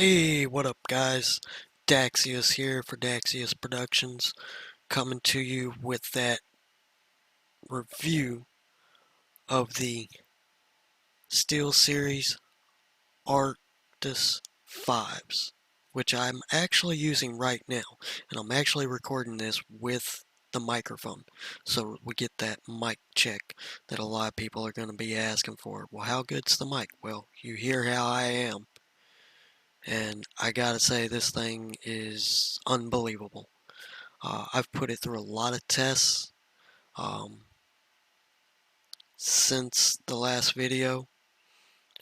Hey, what up, guys? Daxius here for Daxius Productions, coming to you with that review of the SteelSeries Arctis 5s, which I'm actually using right now, and I'm actually recording this with the microphone, so we get that mic check that a lot of people are going to be asking for. Well, how good's the mic? Well, you hear how I am, and I gotta say, this thing is unbelievable. I've put it through a lot of tests um, since the last video.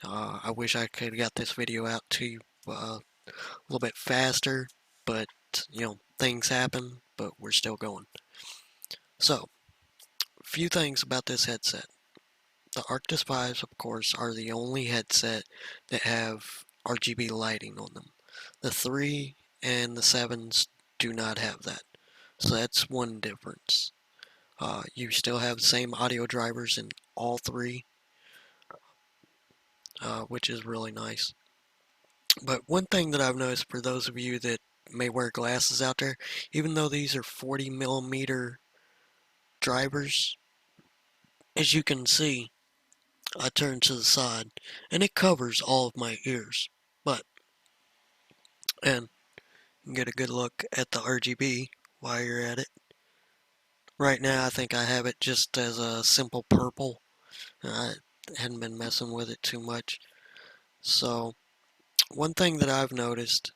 I wish I could have got this video out to you a little bit faster, but things happen, but we're still going. So, a few things about this headset. The Arctis 5s, of course, are the only headset that have RGB lighting on them. The 3 and the 7s do not have that. So that's one difference. You still have the same audio drivers in all three, which is really nice. But one thing that I've noticed for those of you that may wear glasses out there, even though these are 40 millimeter drivers, as you can see, I turn to the side and it covers all of my ears. But, and you can get a good look at the RGB while you're at it. Right now, I think I have it just as a simple purple. I hadn't been messing with it too much. So, one thing that I've noticed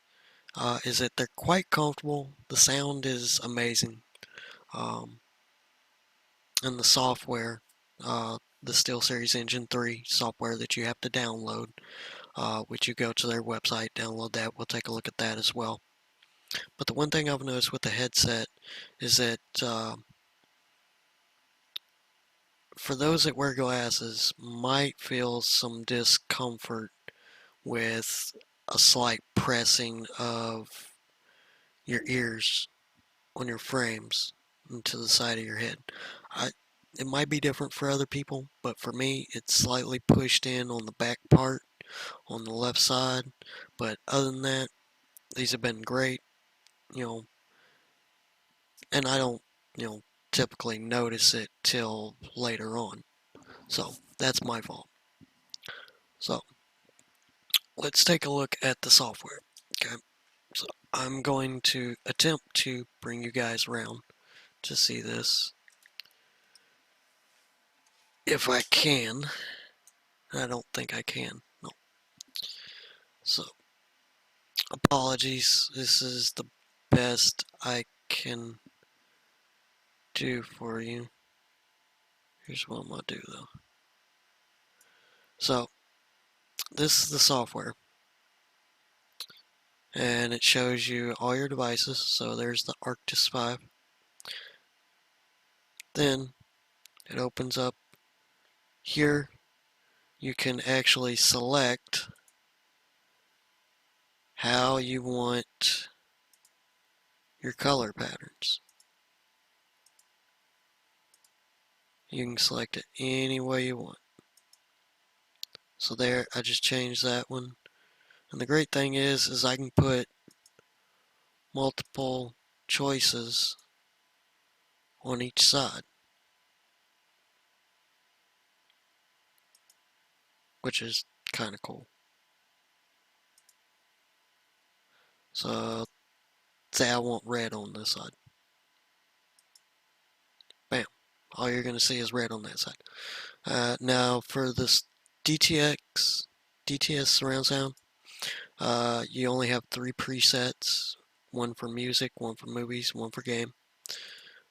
is that they're quite comfortable. The sound is amazing. Um, and the software, the SteelSeries Engine 3 software that you have to download, which you go to their website, download that. We'll take a look at that as well. But the one thing I've noticed with the headset is that for those that wear glasses, might feel some discomfort with a slight pressing of your ears on your frames into the side of your head. It might be different for other people, but for me, it's slightly pushed in on the back part on the left side. But other than that, these have been great, you know, and I don't, typically notice it till later on. So that's my fault. So let's take a look at the software. Okay, so I'm going to attempt to bring you guys around to see this if I can. I don't think I can. No. So, apologies. This is the best I can do for you. Here's what I'm going to do, though. So, this is the software. And it shows you all your devices. So, there's the Arctis 5. Then, it opens up here. You can actually select how you want your color patterns. You can select it any way you want. So there, I just changed that one. And the great thing is I can put multiple choices on each side, which is kind of cool. So say I want red on this side. Bam. All you're going to see is red on that side. Now for this DTS surround sound, you only have 3 presets. One for music, one for movies, one for game.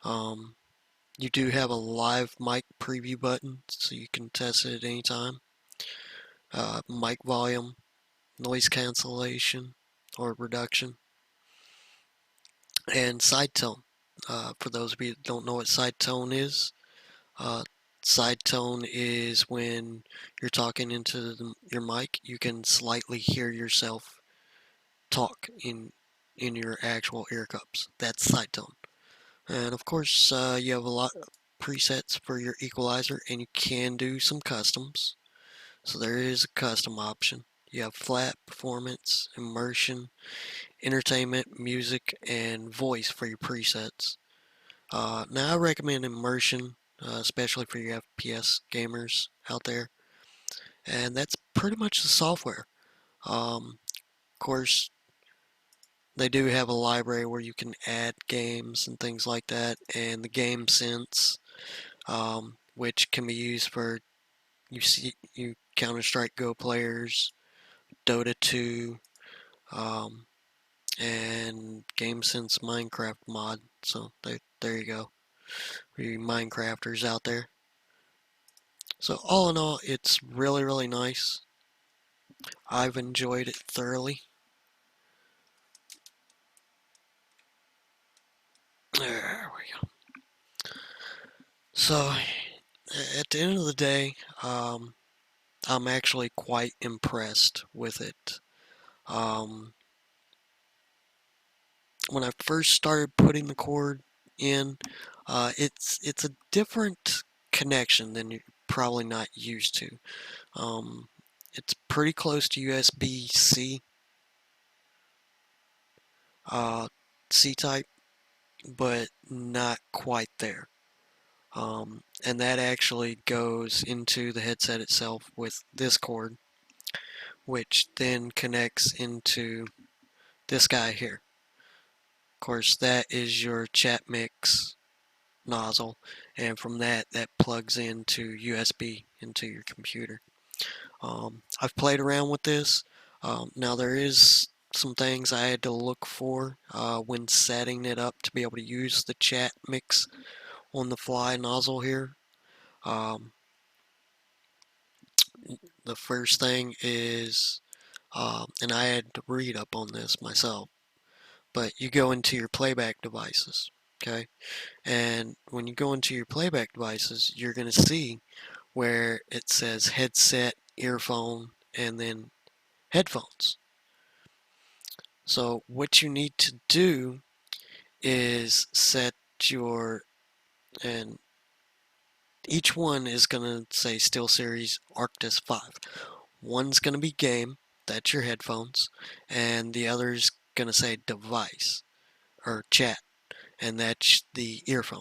You do have a live mic preview button, so you can test it at any time. Mic volume, noise cancellation or reduction, and side tone. For those of you that don't know what side tone is, side tone is when you're talking into your mic, you can slightly hear yourself talk in your actual ear cups. That's side tone. And of course, you have a lot of presets for your equalizer, and you can do some customs. So there is a custom option. You have flat, performance, immersion, entertainment, music, and voice for your presets. Now I recommend immersion, especially for your FPS gamers out there, and that's pretty much the software. Of course, they do have a library where you can add games and things like that, and the game sense, which can be used for you Counter-Strike Go players, Dota 2, um, and GameSense Minecraft mod. So there you go, for you Minecrafters out there. So all in all, it's really nice. I've enjoyed it thoroughly. There we go. So at the end of the day, I'm actually quite impressed with it. Um, when I first started putting the cord in, it's a different connection than you're probably not used to. Um, it's pretty close to USB-C, C-type, but not quite there. And that actually goes into the headset itself with this cord, which then connects into this guy here. Of course, that is your chat mix nozzle, and from that plugs into USB into your computer. I've played around with this. Now there is some things I had to look for when setting it up to be able to use the chat mix on the fly nozzle here. Um, the first thing is, and I had to read up on this myself, but you go into your playback devices, okay? And when you go into your playback devices, you're going to see where it says headset, earphone, and then headphones. So what you need to do is set your, and each one is going to say SteelSeries Arctis 5. One's going to be game, that's your headphones, and the other's going to say device or chat, and that's the earphone.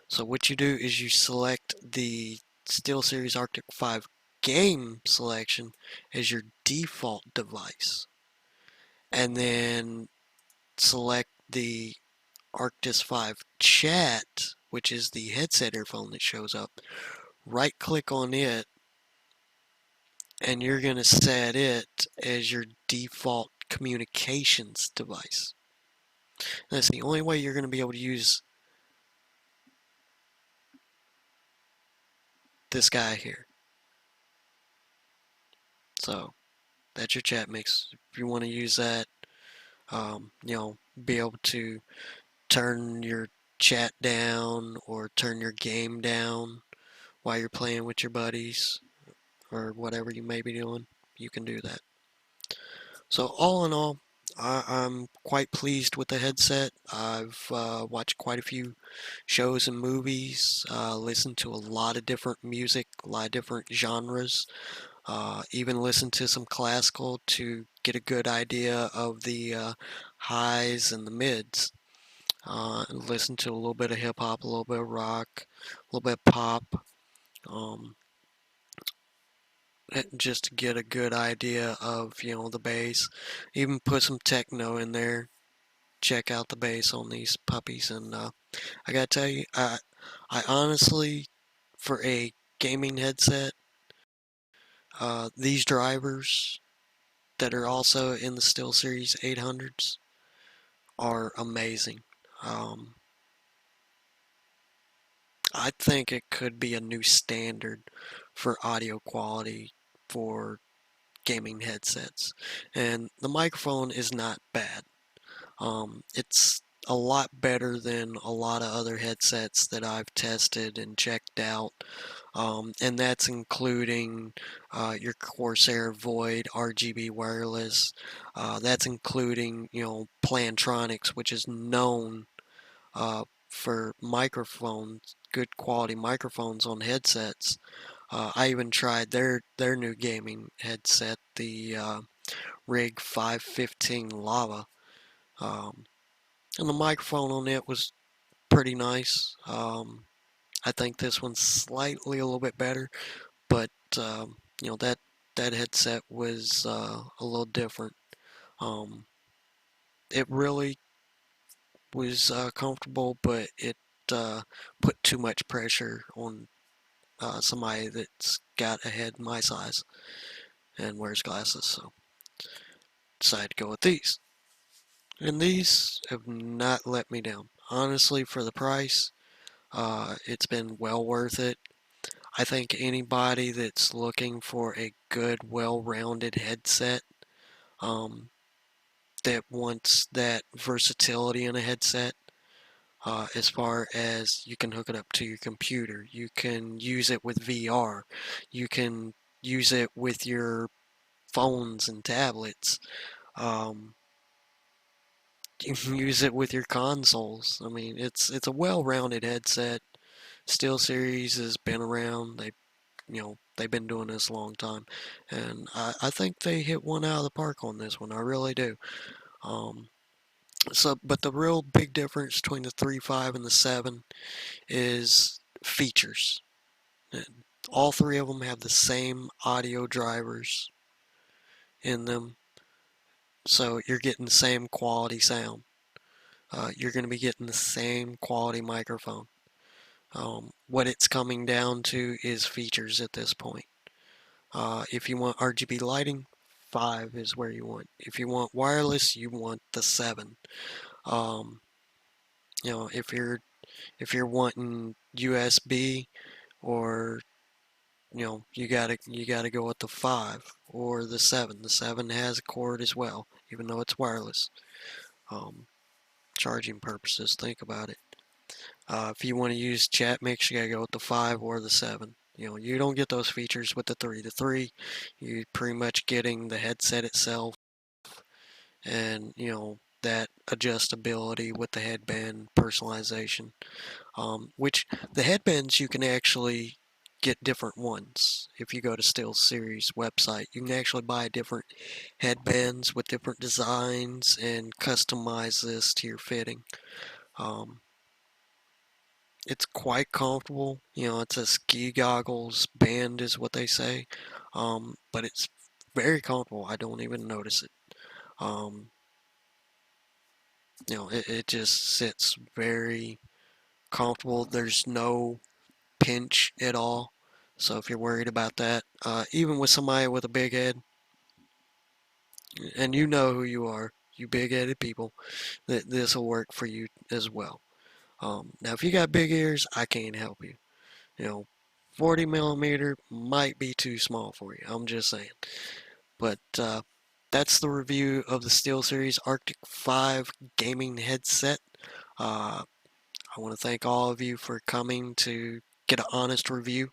So what you do is you select the SteelSeries Arctic 5 game selection as your default device, and then select the Arctis 5 chat, which is the headset earphone that shows up. Right click on it, and you're going to set it as your default communications device. That's the only way you're going to be able to use this guy here. So that's your chat mix. If you want to use that, be able to turn your chat down or turn your game down while you're playing with your buddies or whatever you may be doing, you can do that. So all in all, I'm quite pleased with the headset. I've watched quite a few shows and movies, listened to a lot of different music, a lot of different genres, even listened to some classical to get a good idea of the highs and the mids. Listen to a little bit of hip hop, a little bit of rock, a little bit of pop, um, just to get a good idea of the bass. Even put some techno in there. Check out the bass on these puppies, and I gotta tell you, I honestly, for a gaming headset, these drivers that are also in the SteelSeries 800s are amazing. Um, I think it could be a new standard for audio quality for gaming headsets. And the microphone is not bad. It's a lot better than a lot of other headsets that I've tested and checked out. And that's including your Corsair Void RGB wireless. That's including, Plantronics, which is known for microphones, good quality microphones on headsets. I even tried their new gaming headset, the Rig 515 Lava, um, and the microphone on it was pretty nice. I think this one's slightly a little bit better, but that headset was a little different. Um, it really was comfortable, but it put too much pressure on somebody that's got a head my size and wears glasses. So decided to go with these. And these have not let me down. Honestly, for the price, it's been well worth it. I think anybody that's looking for a good, well-rounded headset, um, that wants that versatility in a headset, as far as you can hook it up to your computer, you can use it with VR, you can use it with your phones and tablets. Um, you can use it with your consoles. I mean, it's a well-rounded headset. SteelSeries has been around. They've been doing this a long time, and I think they hit one out of the park on this one. I really do. Um, but the real big difference between the 3.5 and the 7 is features. All three of them have the same audio drivers in them, so you're getting the same quality sound. You're going to be getting the same quality microphone. What it's coming down to is features at this point. If you want RGB lighting, 5 is where you want. If you want wireless, you want the 7. Um, if you're wanting USB, or you gotta go with the 5 or the 7. The 7 has a cord as well, even though it's wireless. Um, Charging purposes, think about it. If you want to use chat mix, you gotta go with the 5 or the 7. You don't get those features with the 3. The 3, you're pretty much getting the headset itself, and that adjustability with the headband personalization. Which the headbands, you can actually get different ones. If you go to SteelSeries website, you can actually buy different headbands with different designs and customize this to your fitting. Um, it's quite comfortable. It's a ski goggles band is what they say. But it's very comfortable. I don't even notice it. Um, it just sits very comfortable. There's no pinch at all. So if you're worried about that, even with somebody with a big head, and you know who you are, you big-headed people, that this will work for you as well. Now, if you got big ears, I can't help you. You know, 40 millimeter might be too small for you. I'm just saying. But that's the review of the SteelSeries Arctic 5 gaming headset. Uh, I want to thank all of you for coming to get an honest review.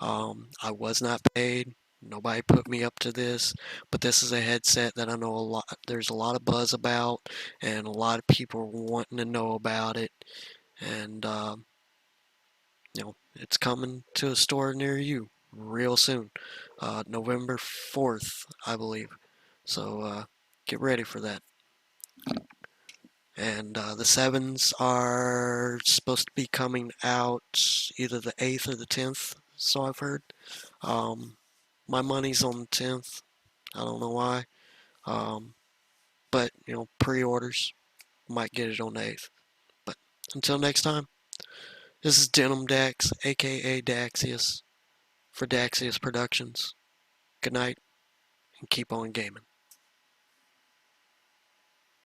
I was not paid. Nobody put me up to this, but this is a headset that I know there's a lot of buzz about, and a lot of people are wanting to know about it. And it's coming to a store near you real soon, November 4th, I believe. So get ready for that. And the sevens are supposed to be coming out either the 8th or the 10th, so I've heard. Um, my money's on the 10th. I don't know why. Um, but, pre-orders might get it on the 8th. But until next time, this is Denim Dax, aka Daxius, for Daxius Productions. Good night, and keep on gaming.